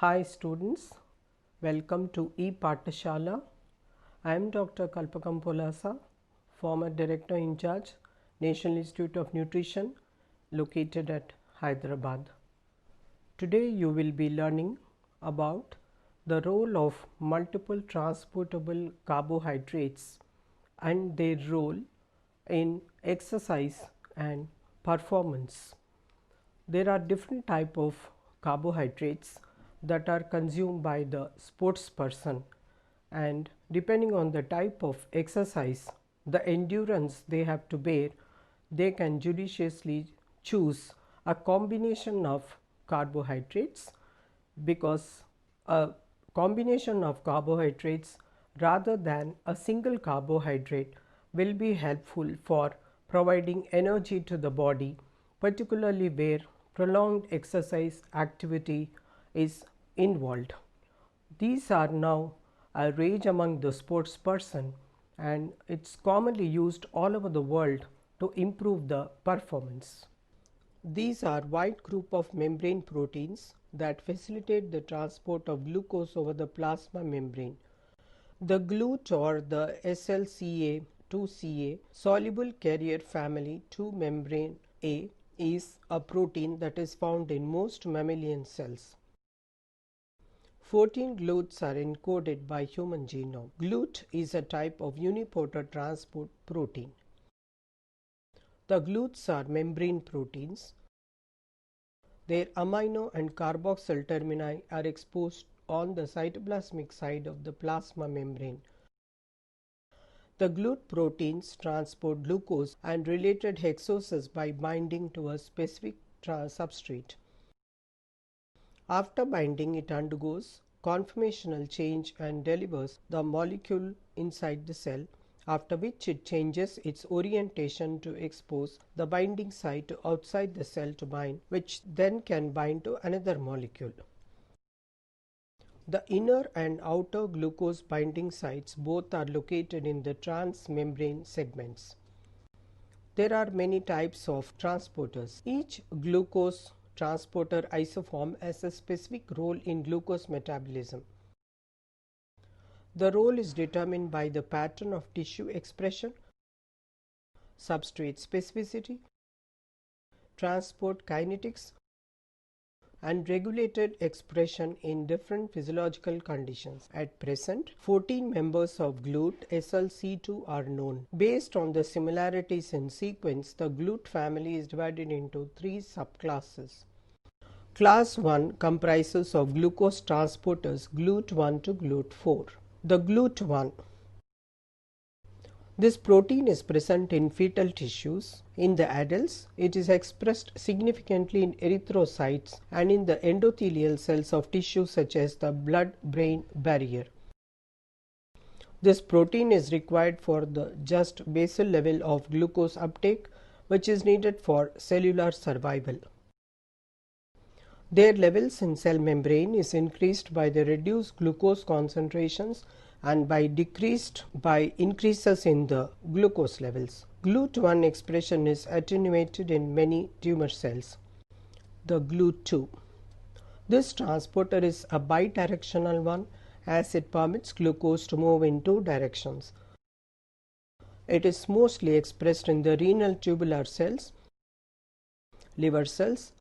Hi students, welcome to E-Pathshala. I am Dr. Kalpakam Polasa, former Director in charge, National Institute of Nutrition, located at Hyderabad. Today you will be learning about the role of multiple transportable carbohydrates and their role in exercise and performance. There are different type of carbohydrates that are consumed by the sports person, and depending on the type of exercise, the endurance they have to bear, they can judiciously choose a combination of carbohydrates, because a combination of carbohydrates rather than a single carbohydrate will be helpful for providing energy to the body, particularly where prolonged exercise activity is involved. These are now a rage among the sports person, and it's commonly used all over the world to improve the performance. These are wide group of membrane proteins that facilitate the transport of glucose over the plasma membrane. The Glute or the SLCA2CA soluble carrier family 2 membrane A is a protein that is found in most mammalian cells. 14 glutes are encoded by human genome. Glute is a type of unipolar transport protein. The glutes are membrane proteins. Their amino and carboxyl termini are exposed on the cytoplasmic side of the plasma membrane. The glute proteins transport glucose and related hexoses by binding to a specific substrate. After binding, it undergoes conformational change and delivers the molecule inside the cell, after which it changes its orientation to expose the binding site to outside the cell to bind, which then can bind to another molecule. The inner and outer glucose binding sites both are located in the transmembrane segments. There are many types of transporters. Each glucose transporter isoform has a specific role in glucose metabolism. The role is determined by the pattern of tissue expression, substrate specificity, transport kinetics, and regulated expression in different physiological conditions. At present, 14 members of Glute SLC2 are known. Based on the similarities in sequence, the Glute family is divided into 3 subclasses. Class 1 comprises of glucose transporters Glute 1 to Glute 4. The Glute 1. This protein is present in fetal tissues. In the adults, it is expressed significantly in erythrocytes and in the endothelial cells of tissues such as the blood-brain barrier. This protein is required for the just basal level of glucose uptake, which is needed for cellular survival. Their levels in cell membrane is increased by the reduced glucose concentrations and by increases in the glucose levels. GLUT1 expression is attenuated in many tumor cells. The GLUT2. This transporter is a bidirectional one, as it permits glucose to move in 2 directions. It is mostly expressed in the renal tubular cells, liver cells,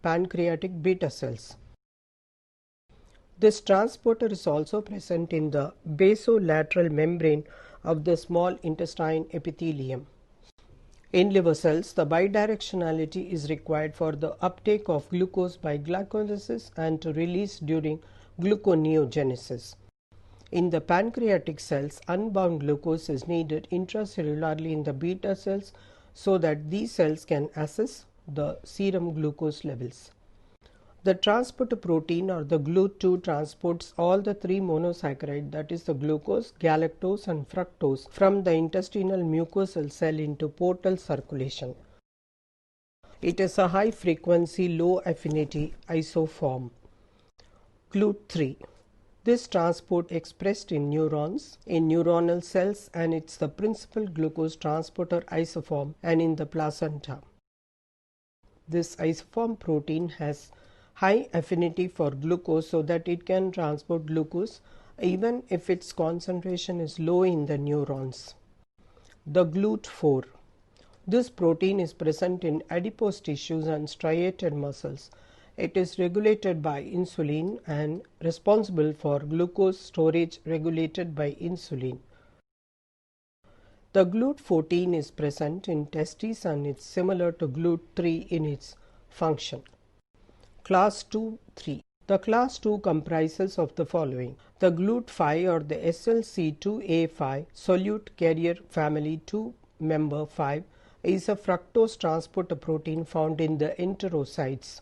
pancreatic beta cells. This transporter is also present in the basolateral membrane of the small intestine epithelium. In liver cells, the bidirectionality is required for the uptake of glucose by glycolysis and to release during gluconeogenesis. In the pancreatic cells, unbound glucose is needed intracellularly in the beta cells so that these cells can assess the serum glucose levels. The transporter protein or the GLUT2 transports all the 3 monosaccharides, that is the glucose, galactose and fructose, from the intestinal mucosal cell into portal circulation. It is a high frequency, low affinity isoform. GLUT3. This transport expressed in neurons, in neuronal cells, and it's the principal glucose transporter isoform and in the placenta. This isoform protein has high affinity for glucose so that it can transport glucose even if its concentration is low in the neurons. The GLUT4. This protein is present in adipose tissues and striated muscles. It is regulated by insulin and responsible for glucose storage regulated by insulin. The GLUT14 is present in testes and it's similar to GLUT3 in its function. Class 2-3. The class 2 comprises of the following. The GLUT5 or the SLC2A5 solute carrier family 2 member 5 is a fructose transporter protein found in the enterocytes.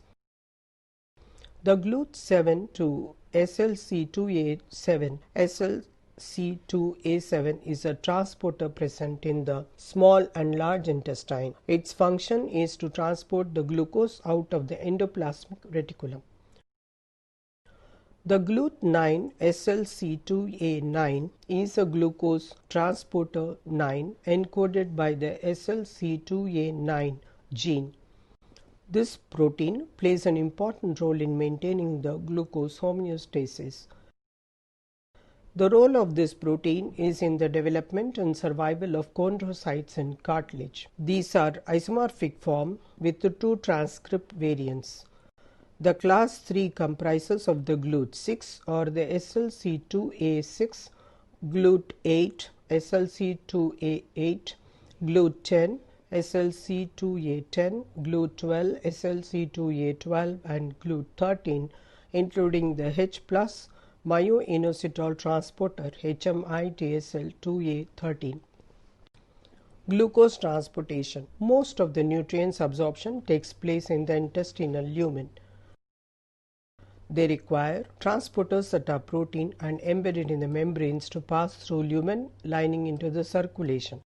The GLUT7 to SLC2A7 SLC2A7 is a transporter present in the small and large intestine. Its function is to transport the glucose out of the endoplasmic reticulum. The GLUT9 SLC2A9 is a glucose transporter 9 encoded by the SLC2A9 gene. This protein plays an important role in maintaining the glucose homeostasis. The role of this protein is in the development and survival of chondrocytes in cartilage. These are isomorphic form with the 2 transcript variants. The class 3 comprises of the GLUT6 or the SLC2A6, GLUT8, SLC2A8, GLUT10, SLC2A10, GLUT12, SLC2A12 and GLUT13, including the H+ myoinositol transporter HMI-TSL2A13. Glucose transportation. Most of the nutrients absorption takes place in the intestinal lumen. They require transporters that are protein and embedded in the membranes to pass through lumen lining into the circulation.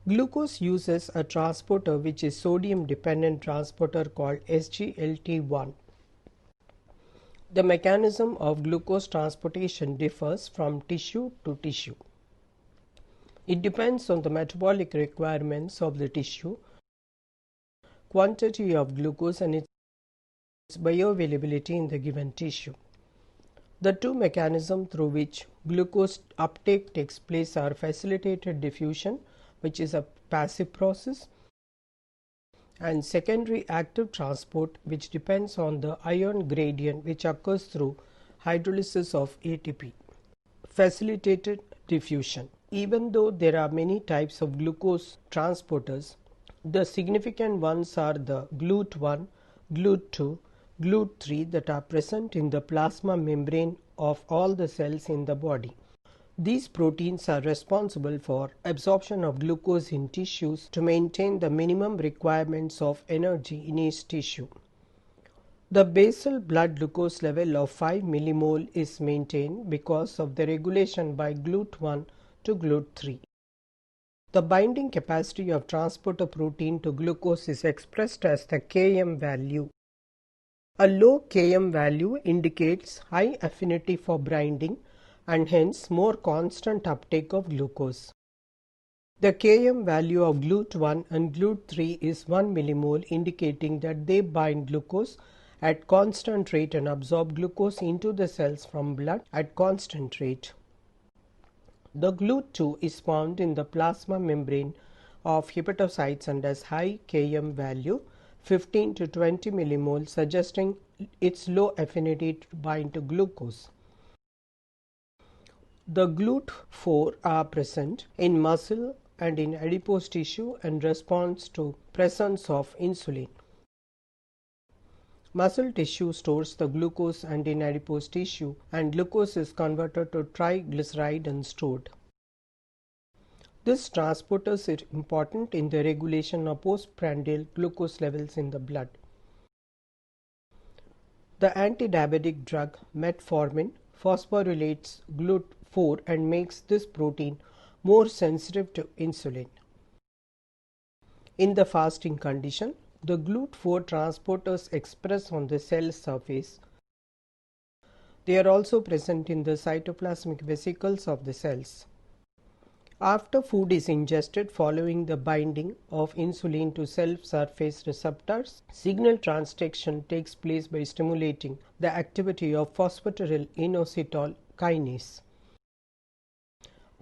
Glucose uses a transporter which is sodium dependent transporter called SGLT1. The mechanism of glucose transportation differs from tissue to tissue. It depends on the metabolic requirements of the tissue, quantity of glucose and its bioavailability in the given tissue. The 2 mechanisms through which glucose uptake takes place are facilitated diffusion, which is a passive process, and secondary active transport, which depends on the ion gradient which occurs through hydrolysis of ATP. Facilitated diffusion. Even though there are many types of glucose transporters, the significant ones are the GLUT1, GLUT2, GLUT3 that are present in the plasma membrane of all the cells in the body. These proteins are responsible for absorption of glucose in tissues to maintain the minimum requirements of energy in each tissue. The basal blood glucose level of 5 millimole is maintained because of the regulation by GLUT1 to GLUT3. The binding capacity of transporter protein to glucose is expressed as the Km value. A low Km value indicates high affinity for binding and hence more constant uptake of glucose. The Km value of GLUT1 and GLUT3 is 1 millimole, indicating that they bind glucose at constant rate and absorb glucose into the cells from blood at constant rate. The GLUT2 is found in the plasma membrane of hepatocytes and has high Km value 15 to 20 millimole, suggesting its low affinity to bind to glucose. The GLUT4 are present in muscle and in adipose tissue and responds to presence of insulin. Muscle tissue stores the glucose and in adipose tissue, and glucose is converted to triglyceride and stored. This transporter is important in the regulation of postprandial glucose levels in the blood. The antidiabetic drug metformin phosphorylates GLUT4 and makes this protein more sensitive to insulin. In the fasting condition, the GLUT4 transporters express on the cell surface. They are also present in the cytoplasmic vesicles of the cells. After food is ingested following the binding of insulin to cell surface receptors, signal transduction takes place by stimulating the activity of phosphatidyl inositol kinase.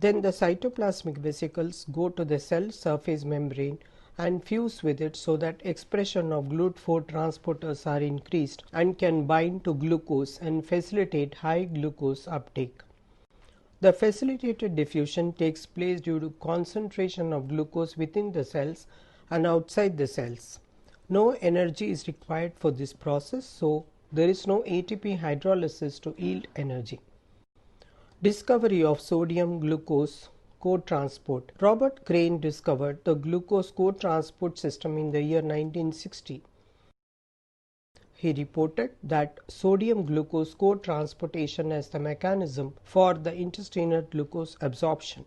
Then the cytoplasmic vesicles go to the cell surface membrane and fuse with it so that expression of GLUT4 transporters are increased and can bind to glucose and facilitate high glucose uptake. The facilitated diffusion takes place due to concentration of glucose within the cells and outside the cells. No energy is required for this process, so there is no ATP hydrolysis to yield energy. Discovery of sodium glucose co-transport. Robert Crane discovered the glucose co-transport system in the year 1960. He reported that sodium glucose co-transportation as the mechanism for the intestinal glucose absorption.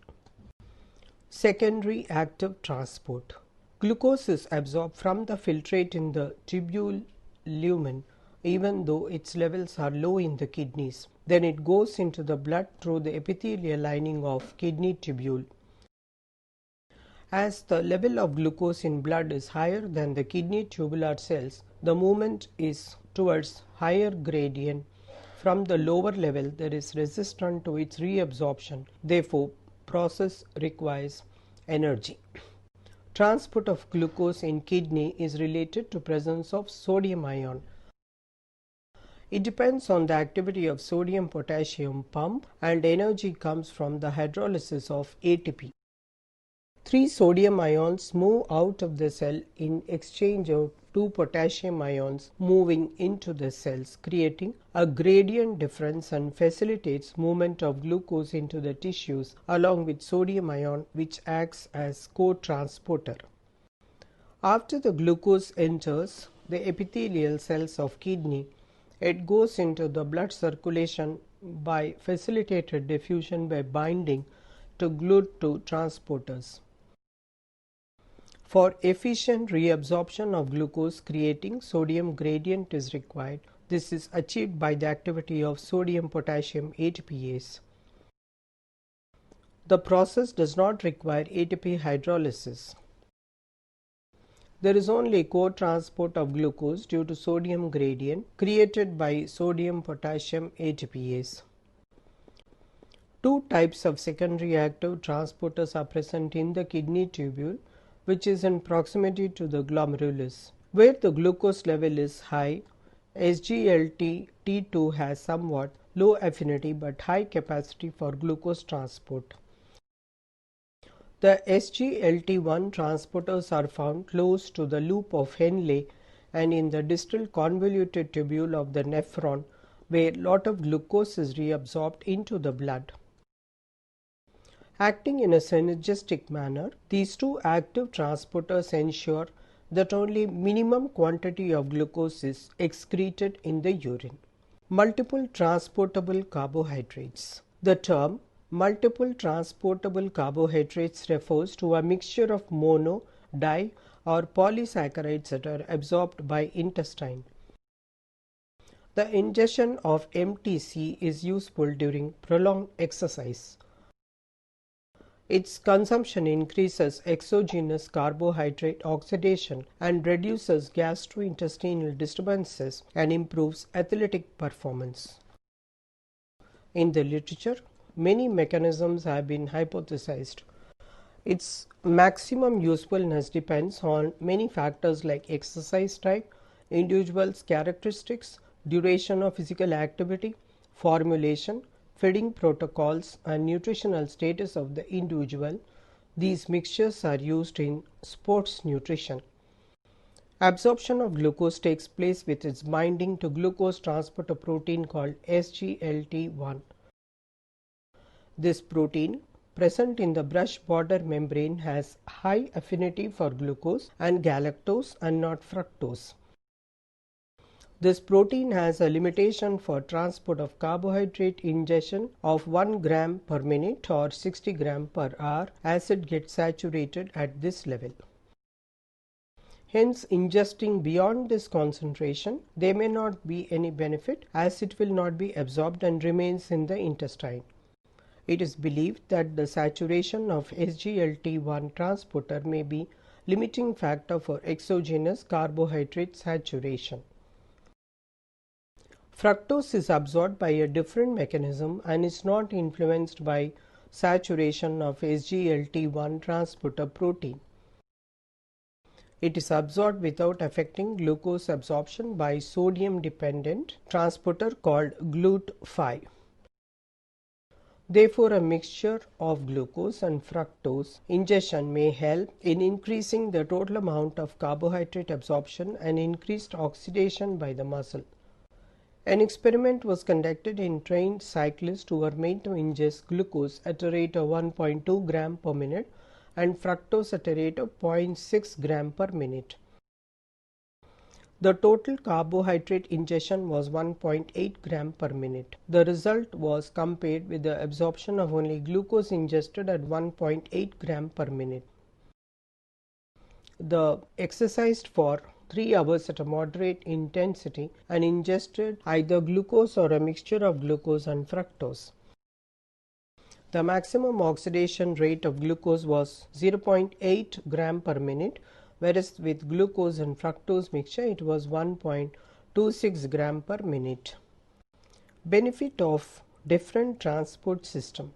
Secondary active transport. Glucose is absorbed from the filtrate in the tubule lumen even though its levels are low in the kidneys. Then it goes into the blood through the epithelial lining of kidney tubule. As the level of glucose in blood is higher than the kidney tubular cells, the movement is towards higher gradient. From the lower level, there is resistance to its reabsorption. Therefore, process requires energy. Transport of glucose in kidney is related to presence of sodium ion. It depends on the activity of sodium potassium pump, and energy comes from the hydrolysis of ATP. 3 sodium ions move out of the cell in exchange of 2 potassium ions moving into the cells, creating a gradient difference and facilitates movement of glucose into the tissues along with sodium ion, which acts as co-transporter. After the glucose enters the epithelial cells of kidney, it goes into the blood circulation by facilitated diffusion by binding to GLUT2 transporters. For efficient reabsorption of glucose, creating sodium gradient is required. This is achieved by the activity of sodium potassium ATPase. The process does not require ATP hydrolysis. There is only co-transport of glucose due to sodium gradient created by sodium potassium ATPase. 2 types of secondary active transporters are present in the kidney tubule, which is in proximity to the glomerulus. Where the glucose level is high, SGLT2 has somewhat low affinity but high capacity for glucose transport. The SGLT1 transporters are found close to the loop of Henle and in the distal convoluted tubule of the nephron, where lot of glucose is reabsorbed into the blood. Acting in a synergistic manner, these 2 active transporters ensure that only minimum quantity of glucose is excreted in the urine. Multiple transportable carbohydrates. The term multiple transportable carbohydrates refers to a mixture of mono, di or polysaccharides that are absorbed by intestine. The ingestion of MTC is useful during prolonged exercise. Its consumption increases exogenous carbohydrate oxidation and reduces gastrointestinal disturbances and improves athletic performance. In the literature, many mechanisms have been hypothesized. Its maximum usefulness depends on many factors like exercise type, individual's characteristics, duration of physical activity, formulation, feeding protocols and nutritional status of the individual. These mixtures are used in sports nutrition. Absorption of glucose takes place with its binding to glucose transporter protein called SGLT1. This protein, present in the brush border membrane, has high affinity for glucose and galactose and not fructose. This protein has a limitation for transport of carbohydrate ingestion of 1 gram per minute or 60 gram per hour as it gets saturated at this level. Hence, ingesting beyond this concentration, there may not be any benefit as it will not be absorbed and remains in the intestine. It is believed that the saturation of SGLT1 transporter may be limiting factor for exogenous carbohydrate saturation. Fructose is absorbed by a different mechanism and is not influenced by saturation of SGLT1 transporter protein. It is absorbed without affecting glucose absorption by sodium dependent transporter called Glute5. Therefore, a mixture of glucose and fructose ingestion may help in increasing the total amount of carbohydrate absorption and increased oxidation by the muscle. An experiment was conducted in trained cyclists who were made to ingest glucose at a rate of 1.2 gram per minute and fructose at a rate of 0.6 gram per minute. The total carbohydrate ingestion was 1.8 gram per minute. The result was compared with the absorption of only glucose ingested at 1.8 gram per minute. The exercised for 3 hours at a moderate intensity and ingested either glucose or a mixture of glucose and fructose. The maximum oxidation rate of glucose was 0.8 gram per minute, whereas with glucose and fructose mixture it was 1.26 gram per minute. Benefit of different transport system.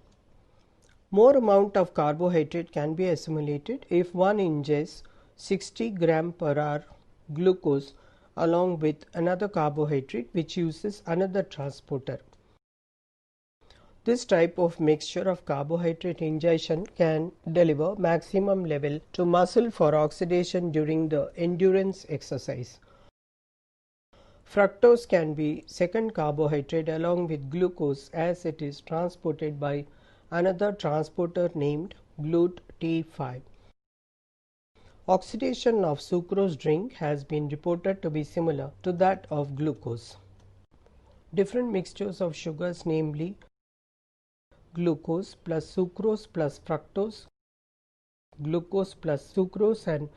More amount of carbohydrate can be assimilated if one ingests 60 gram per hour glucose along with another carbohydrate which uses another transporter. This type of mixture of carbohydrate ingestion can deliver maximum level to muscle for oxidation during the endurance exercise. Fructose can be second carbohydrate along with glucose as it is transported by another transporter named Glute5. Oxidation of sucrose drink has been reported to be similar to that of glucose. Different mixtures of sugars, namely glucose plus sucrose plus fructose, glucose plus sucrose and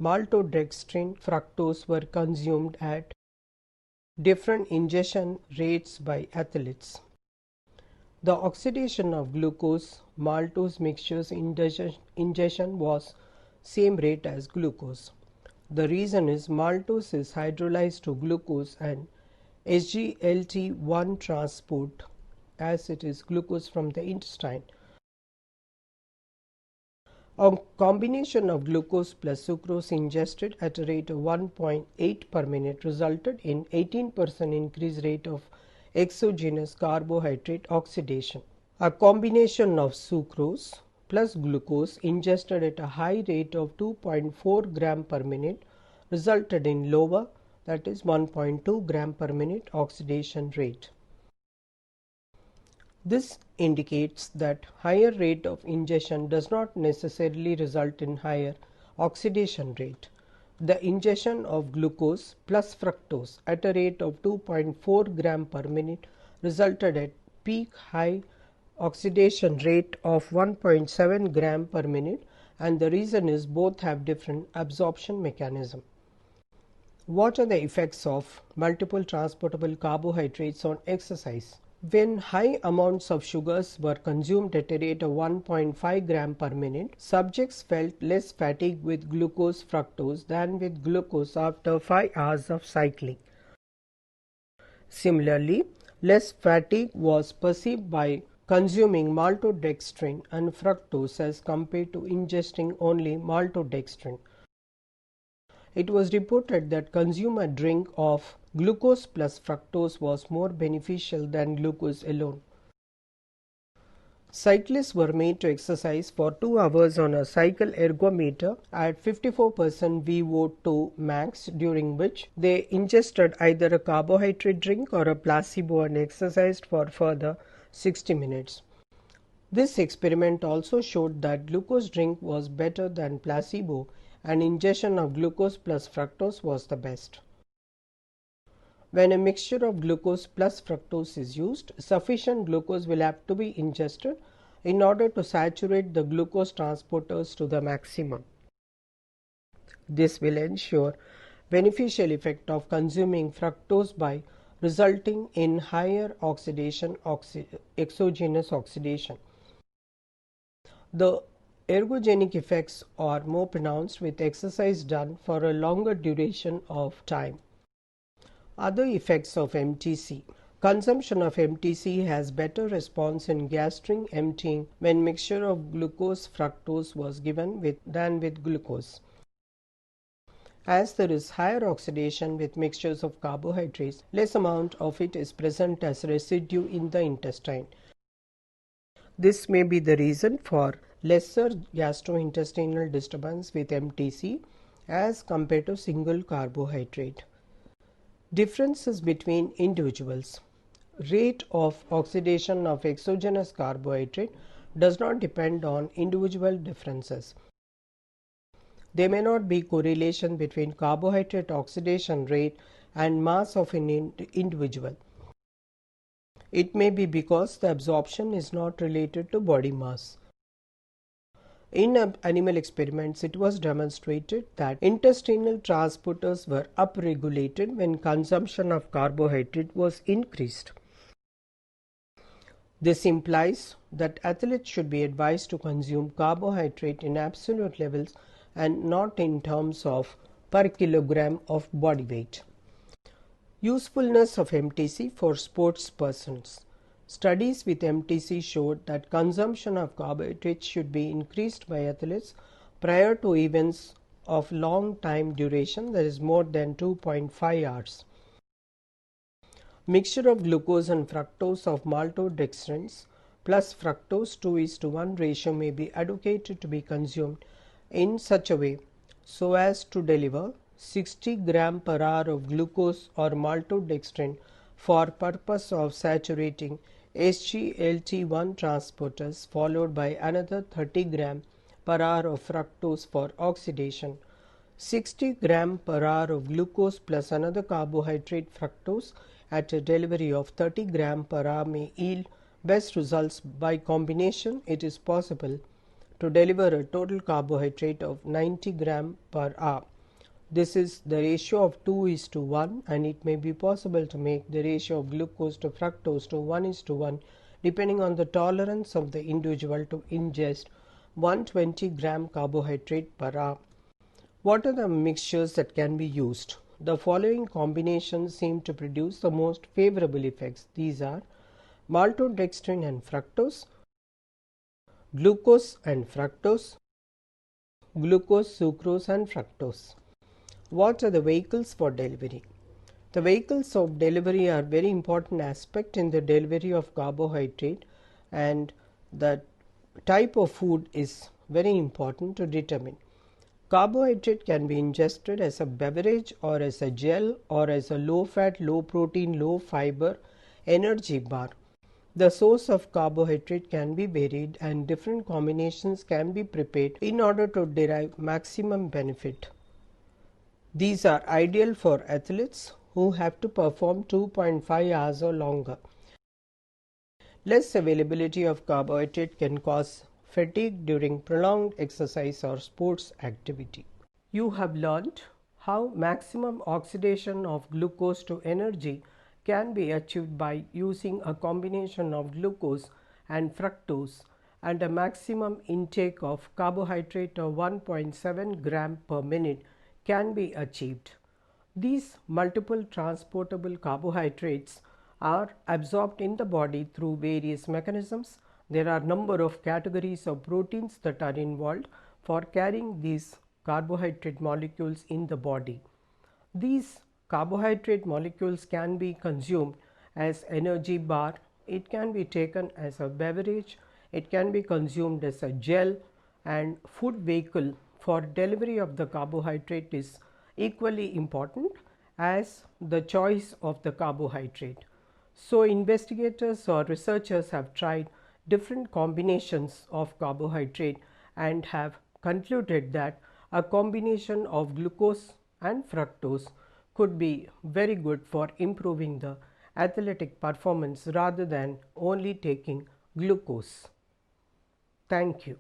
maltodextrin fructose were consumed at different ingestion rates by athletes. The oxidation of glucose maltose mixtures ingestion was same rate as glucose. The reason is maltose is hydrolyzed to glucose and SGLT1 transport as it is glucose from the intestine. A combination of glucose plus sucrose ingested at a rate of 1.8 per minute resulted in 18% increased rate of exogenous carbohydrate oxidation. A combination of sucrose plus glucose ingested at a high rate of 2.4 gram per minute resulted in lower, that is 1.2 gram per minute oxidation rate. This indicates that higher rate of ingestion does not necessarily result in higher oxidation rate. The ingestion of glucose plus fructose at a rate of 2.4 gram per minute resulted at peak high oxidation rate of 1.7 gram per minute, and the reason is both have different absorption mechanism. What are the effects of multiple transportable carbohydrates on exercise? When high amounts of sugars were consumed at a rate of 1.5 gram per minute, subjects felt less fatigue with glucose fructose than with glucose after 5 hours of cycling. Similarly, less fatigue was perceived by consuming maltodextrin and fructose as compared to ingesting only maltodextrin. It was reported that consume a drink of glucose plus fructose was more beneficial than glucose alone. Cyclists were made to exercise for 2 hours on a cycle ergometer at 54% VO2 max, during which they ingested either a carbohydrate drink or a placebo and exercised for further 60 minutes. This experiment also showed that glucose drink was better than placebo and ingestion of glucose plus fructose was the best. When a mixture of glucose plus fructose is used, sufficient glucose will have to be ingested in order to saturate the glucose transporters to the maximum. This will ensure beneficial effect of consuming fructose by resulting in higher exogenous oxidation. The ergogenic effects are more pronounced with exercise done for a longer duration of time. Other effects of MTC. Consumption of MTC has better response in gastric emptying when mixture of glucose fructose was given than with glucose. As there is higher oxidation with mixtures of carbohydrates, less amount of it is present as residue in the intestine. This may be the reason for lesser gastrointestinal disturbance with MTC as compared to single carbohydrate. Differences between individuals. Rate of oxidation of exogenous carbohydrate does not depend on individual differences. There may not be correlation between carbohydrate oxidation rate and mass of an individual. It may be because the absorption is not related to body mass. In animal experiments, it was demonstrated that intestinal transporters were upregulated when consumption of carbohydrate was increased. This implies that athletes should be advised to consume carbohydrate in absolute levels and not in terms of per kilogram of body weight. Usefulness of MTC for sports persons. Studies with MTC showed that consumption of carbohydrates should be increased by athletes prior to events of long time duration, that is more than 2.5 hours. Mixture of glucose and fructose of maltodextrins plus fructose 2:1 ratio may be advocated to be consumed in such a way so as to deliver 60 gram per hour of glucose or maltodextrin for purpose of saturating SGLT1 transporters, followed by another 30 gram per hour of fructose for oxidation. 60 gram per hour of glucose plus another carbohydrate fructose at a delivery of 30 gram per hour may yield best results. By combination, it is possible to deliver a total carbohydrate of 90 gram per hour. This is the ratio of 2:1, and it may be possible to make the ratio of glucose to fructose to 1:1 depending on the tolerance of the individual to ingest 120 gram carbohydrate per hour. What are the mixtures that can be used? The following combinations seem to produce the most favorable effects. These are maltodextrin and fructose, glucose and fructose, glucose, sucrose and fructose. What are the vehicles for delivery? The vehicles of delivery are very important aspect in the delivery of carbohydrate, and the type of food is very important to determine. Carbohydrate can be ingested as a beverage or as a gel or as a low fat, low protein, low fiber energy bar. The source of carbohydrate can be varied and different combinations can be prepared in order to derive maximum benefit. These are ideal for athletes who have to perform 2.5 hours or longer. Less availability of carbohydrate can cause fatigue during prolonged exercise or sports activity. You have learned how maximum oxidation of glucose to energy can be achieved by using a combination of glucose and fructose, and a maximum intake of carbohydrate of 1.7 gram per minute can be achieved. These multiple transportable carbohydrates are absorbed in the body through various mechanisms. There are number of categories of proteins that are involved for carrying these carbohydrate molecules in the body. These carbohydrate molecules can be consumed as energy bar, it can be taken as a beverage, it can be consumed as a gel, and food vehicle for delivery of the carbohydrate is equally important as the choice of the carbohydrate. So, investigators or researchers have tried different combinations of carbohydrate and have concluded that a combination of glucose and fructose could be very good for improving the athletic performance rather than only taking glucose. Thank you.